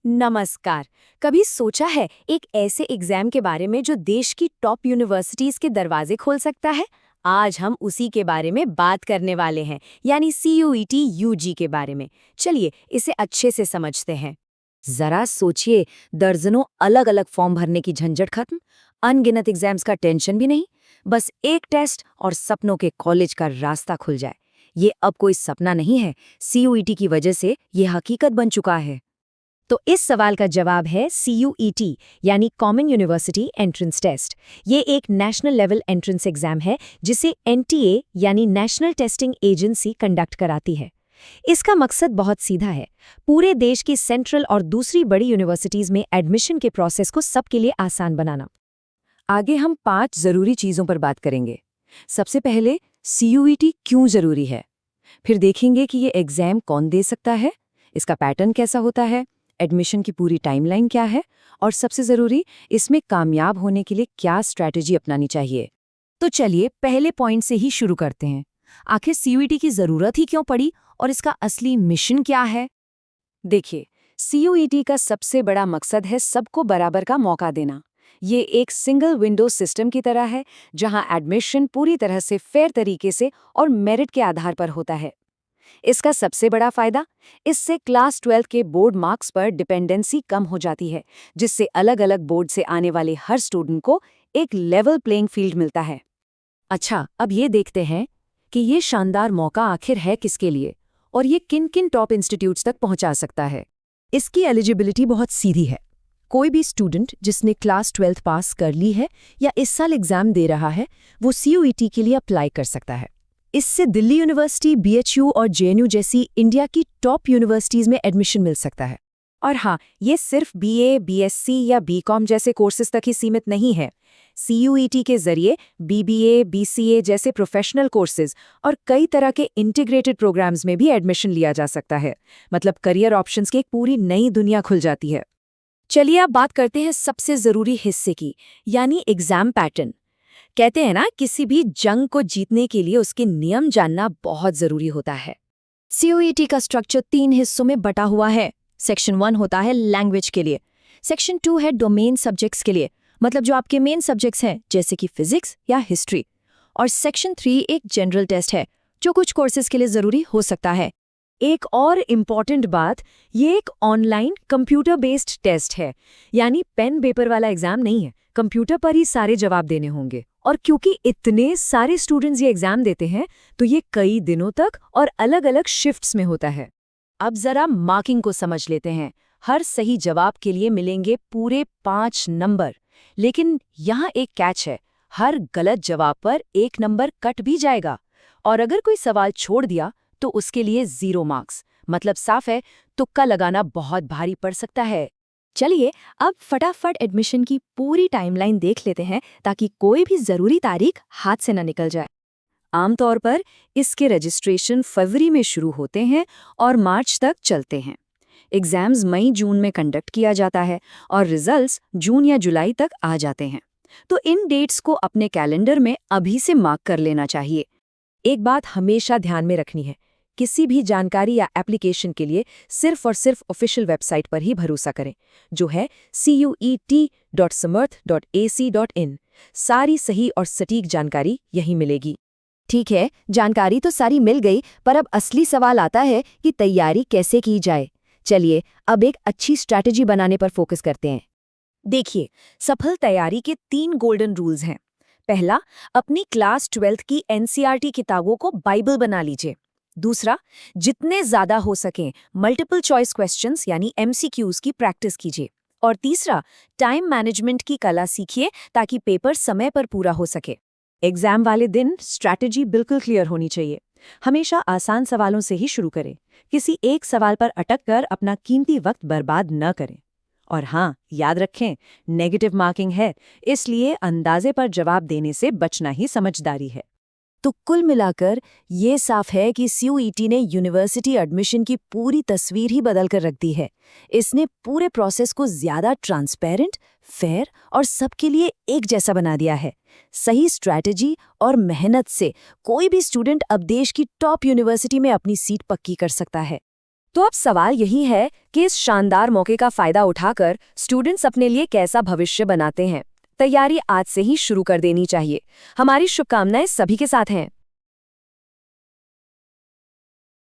नमस्कार। कभी सोचा है एक ऐसे एग्जाम के बारे में जो देश की टॉप यूनिवर्सिटीज के दरवाजे खोल सकता है? आज हम उसी के बारे में बात करने वाले हैं, यानी CUET UG के बारे में। चलिए इसे अच्छे से समझते हैं। जरा सोचिए, दर्जनों अलग अलग फॉर्म भरने की झंझट खत्म, अनगिनत एग्जाम्स का टेंशन भी नहीं, बस एक टेस्ट और सपनों के कॉलेज का रास्ता खुल जाए। ये अब कोई सपना नहीं है, CUET की वजह से ये हकीकत बन चुका है। तो इस सवाल का जवाब है CUET, यानी कॉमन यूनिवर्सिटी एंट्रेंस टेस्ट। ये एक नेशनल लेवल एंट्रेंस एग्जाम है जिसे NTA यानी नेशनल टेस्टिंग एजेंसी कंडक्ट कराती है। इसका मकसद बहुत सीधा है, पूरे देश की सेंट्रल और दूसरी बड़ी यूनिवर्सिटीज में एडमिशन के प्रोसेस को सबके लिए आसान बनाना। आगे हम 5 जरूरी चीजों पर बात करेंगे। सबसे पहले CUET क्यों जरूरी है, फिर देखेंगे कि ये एग्जाम कौन दे सकता है, इसका पैटर्न कैसा होता है, एडमिशन की पूरी टाइमलाइन क्या है, और सबसे जरूरी, इसमें कामयाब होने के लिए क्या स्ट्रैटेजी अपनानी चाहिए। तो चलिए पहले पॉइंट से ही शुरू करते हैं। आखिर CUET की जरूरत ही क्यों पड़ी और इसका असली मिशन क्या है? देखिए, CUET का सबसे बड़ा मकसद है सबको बराबर का मौका देना। ये एक सिंगल विंडो सिस्टम की तरह है जहां एडमिशन पूरी तरह से फेयर तरीके से और मेरिट के आधार पर होता है। इसका सबसे बड़ा फायदा, इससे क्लास 12 के बोर्ड मार्क्स पर डिपेंडेंसी कम हो जाती है, जिससे अलग अलग बोर्ड से आने वाले हर स्टूडेंट को एक लेवल प्लेइंग फील्ड मिलता है। अच्छा, अब ये देखते हैं कि ये शानदार मौका आखिर है किसके लिए और ये किन किन टॉप इंस्टीट्यूट्स तक पहुंचा सकता है। इसकी एलिजिबिलिटी बहुत सीधी है। कोई भी स्टूडेंट जिसने क्लास 12 पास कर ली है या इस साल एग्जाम दे रहा है, वो CUET के लिए अप्लाई कर सकता है। इससे दिल्ली यूनिवर्सिटी, BHU और JNU जैसी इंडिया की टॉप यूनिवर्सिटीज में एडमिशन मिल सकता है। और हाँ, ये सिर्फ BA, BSc या BCom जैसे कोर्सेज तक ही सीमित नहीं है। CUET के जरिए BBA, BCA जैसे प्रोफेशनल कोर्सेज और कई तरह के इंटीग्रेटेड प्रोग्राम्स में भी एडमिशन लिया जा सकता है। मतलब करियर ऑप्शंस की एक पूरी नई दुनिया खुल जाती है। चलिए अब बात करते हैं सबसे जरूरी हिस्से की, यानी एग्जाम पैटर्न। कहते हैं ना, किसी भी जंग को जीतने के लिए उसके नियम जानना बहुत जरूरी होता है। CUET का स्ट्रक्चर 3 हिस्सों में बटा हुआ है। सेक्शन 1 होता है लैंग्वेज के लिए, सेक्शन 2 है डोमेन सब्जेक्ट्स के लिए, मतलब जो आपके मेन सब्जेक्ट्स हैं जैसे कि फिजिक्स या हिस्ट्री, और सेक्शन 3 एक जनरल टेस्ट है जो कुछ कोर्सेज के लिए जरूरी हो सकता है। एक और इम्पॉर्टेंट बात, ये एक ऑनलाइन कंप्यूटर बेस्ड टेस्ट है, यानी पेन पेपर वाला एग्जाम नहीं है। कंप्यूटर पर ही सारे जवाब देने होंगे, और क्योंकि इतने सारे स्टूडेंट्स ये एग्जाम देते हैं तो ये कई दिनों तक और अलग अलग शिफ्ट्स में होता है। अब जरा मार्किंग को समझ लेते हैं। हर सही जवाब के लिए मिलेंगे पूरे 5 नंबर, लेकिन यहाँ एक कैच है, हर गलत जवाब पर 1 नंबर कट भी जाएगा, और अगर कोई सवाल छोड़ दिया तो उसके लिए 0 मार्क्स। मतलब साफ है, तुक्का लगाना बहुत भारी पड़ सकता है। चलिए अब फटाफट एडमिशन की पूरी टाइमलाइन देख लेते हैं ताकि कोई भी जरूरी तारीख हाथ से न निकल जाए। आमतौर पर इसके रजिस्ट्रेशन फरवरी में शुरू होते हैं और मार्च तक चलते हैं। एग्जाम्स मई-जून में कंडक्ट किया जाता है और रिजल्ट्स जून या जुलाई तक आ जाते हैं। तो इन डेट्स को अपने कैलेंडर में अभी से मार्क कर लेना चाहिए। एक बात हमेशा ध्यान में रखनी है, किसी भी जानकारी या एप्लीकेशन के लिए सिर्फ और सिर्फ ऑफिशियल वेबसाइट पर ही भरोसा करें, जो है cuet.samarth.ac.in। सारी सही और सटीक जानकारी यहीं मिलेगी। ठीक है, जानकारी तो सारी मिल गई, पर अब असली सवाल आता है कि तैयारी कैसे की जाए। चलिए अब एक अच्छी स्ट्रैटेजी बनाने पर फोकस करते हैं। देखिए, सफल तैयारी के 3 गोल्डन रूल्स हैं। पहला, अपनी क्लास 12 की NCERT किताबों को बाइबल बना लीजिए। दूसरा, जितने ज्यादा हो सकें मल्टीपल चॉइस क्वेश्चंस यानी MCQs की प्रैक्टिस कीजिए। और तीसरा, टाइम मैनेजमेंट की कला सीखिए ताकि पेपर समय पर पूरा हो सके। एग्जाम वाले दिन स्ट्रैटेजी बिल्कुल क्लियर होनी चाहिए। हमेशा आसान सवालों से ही शुरू करें, किसी एक सवाल पर अटक कर अपना कीमती वक्त बर्बाद न करें। और हाँ, याद रखें, नेगेटिव मार्किंग है, इसलिए अंदाजे पर जवाब देने से बचना ही समझदारी है। तो कुल मिलाकर ये साफ है कि CUET ने यूनिवर्सिटी एडमिशन की पूरी तस्वीर ही बदल कर रख दी है। इसने पूरे प्रोसेस को ज्यादा ट्रांसपेरेंट, फेयर और सबके लिए एक जैसा बना दिया है। सही स्ट्रैटेजी और मेहनत से कोई भी स्टूडेंट अब देश की टॉप यूनिवर्सिटी में अपनी सीट पक्की कर सकता है। तो अब सवाल यही है कि इस शानदार मौके का फायदा उठाकर स्टूडेंट्स अपने लिए कैसा भविष्य बनाते हैं। तैयारी आज से ही शुरू कर देनी चाहिए। हमारी शुभकामनाएं सभी के साथ हैं।